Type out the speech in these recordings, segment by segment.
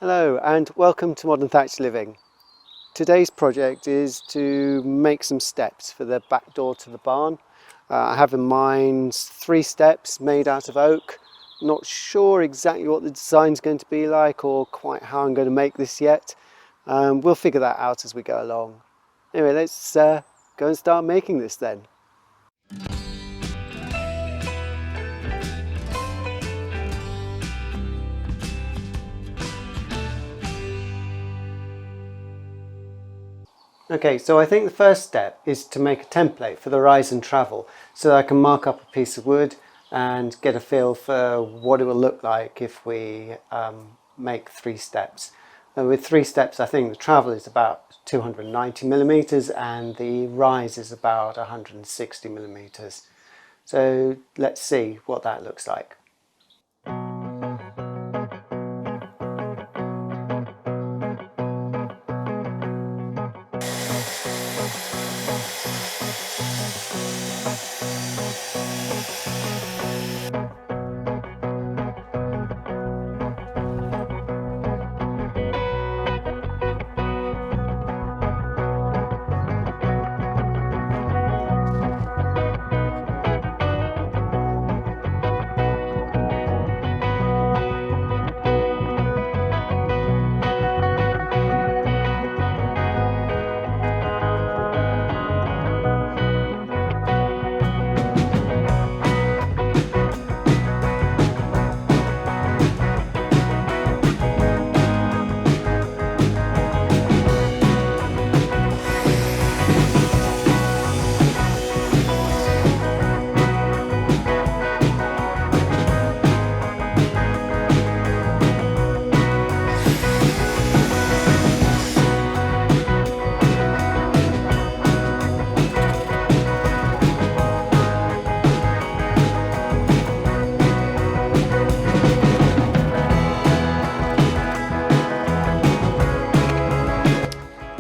Hello and welcome to Modern Thatched Living. Today's project is to make some steps for the back door to the barn. I have in mind 3 steps made out of oak. Not sure exactly what the design's going to be like or quite how I'm going to make this yet. We'll figure that out as we go along. Anyway, let's go and start making this then. Okay, so I think the first step is to make a template for the rise and travel so that I can mark up a piece of wood and get a feel for what it will look like if we make 3 steps. And with 3 steps, I think the travel is about 290 millimeters and the rise is about 160 millimeters. So let's see what that looks like.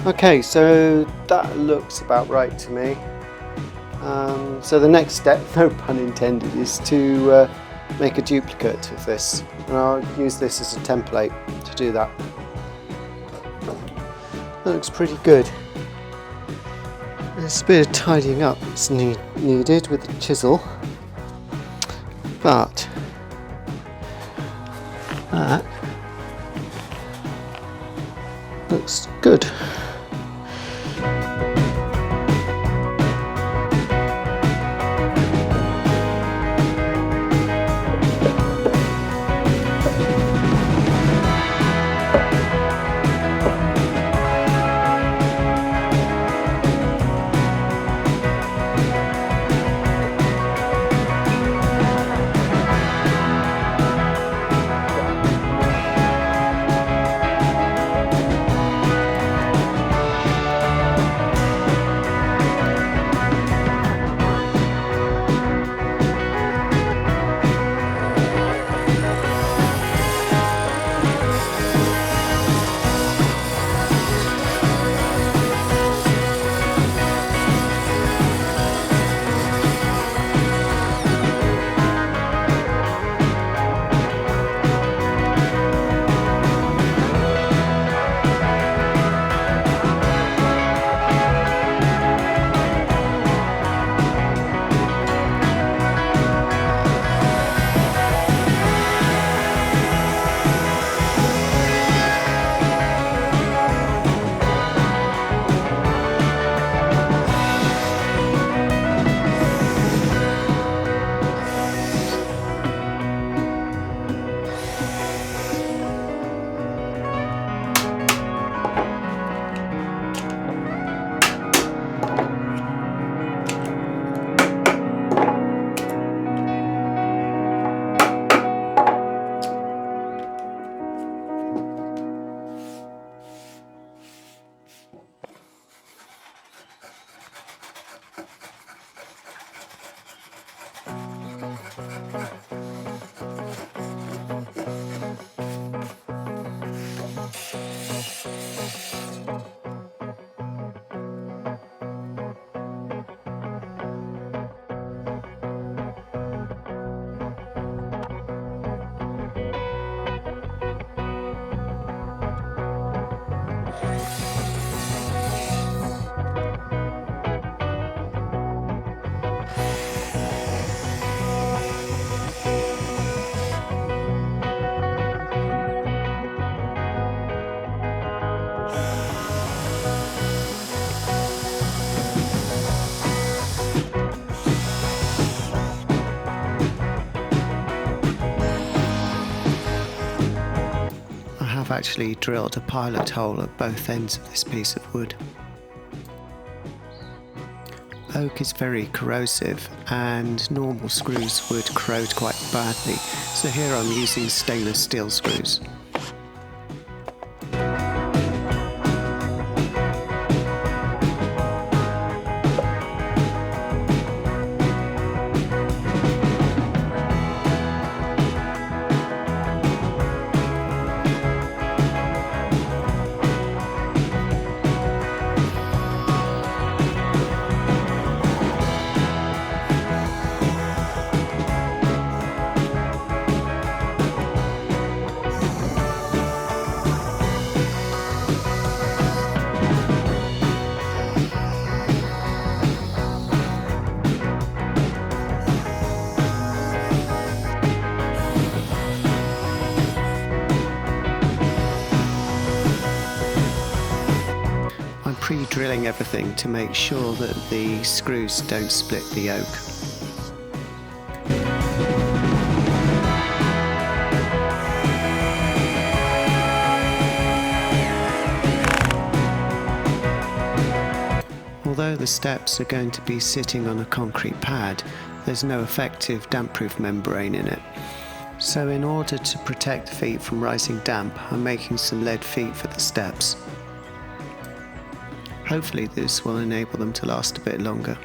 Okay, so that looks about right to me. So the next step, no pun intended, is to make a duplicate of this, and I'll use this as a template to do that. That looks pretty good. There's a bit of tidying up that's needed with the chisel, but that looks good. I've actually drilled a pilot hole at both ends of this piece of wood. Oak is very corrosive and normal screws would corrode quite badly, so here I'm using stainless steel screws. Pre-drilling everything to make sure that the screws don't split the oak. Although the steps are going to be sitting on a concrete pad, there's no effective damp-proof membrane in it. So in order to protect the feet from rising damp, I'm making some lead feet for the steps. Hopefully this will enable them to last a bit longer.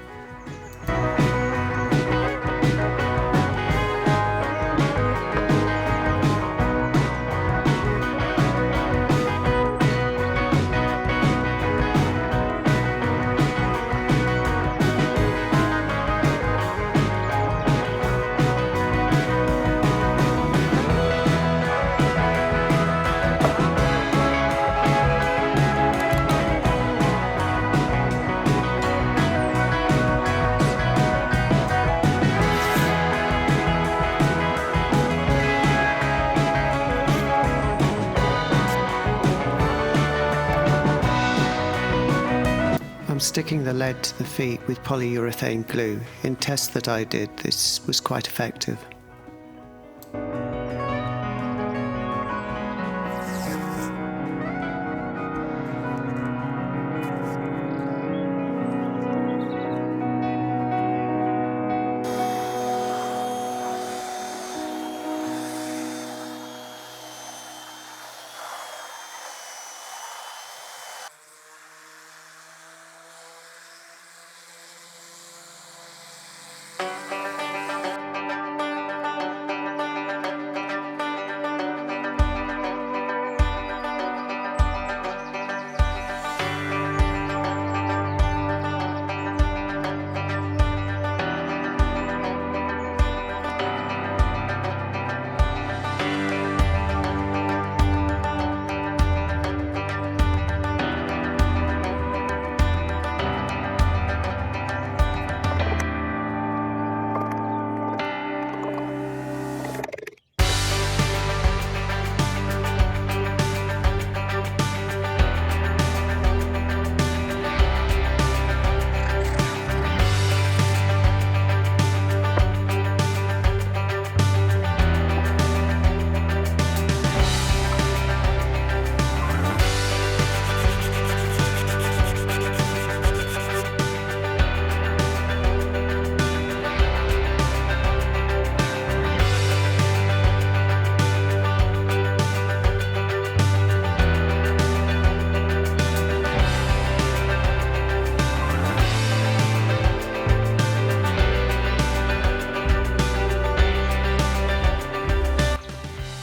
I'm sticking the lead to the feet with polyurethane glue. In tests that I did, this was quite effective.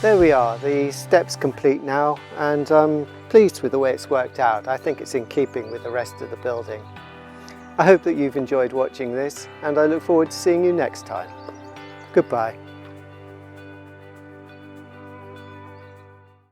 There we are, the step's complete now, and I'm pleased with the way it's worked out. I think it's in keeping with the rest of the building. I hope that you've enjoyed watching this, and I look forward to seeing you next time. Goodbye.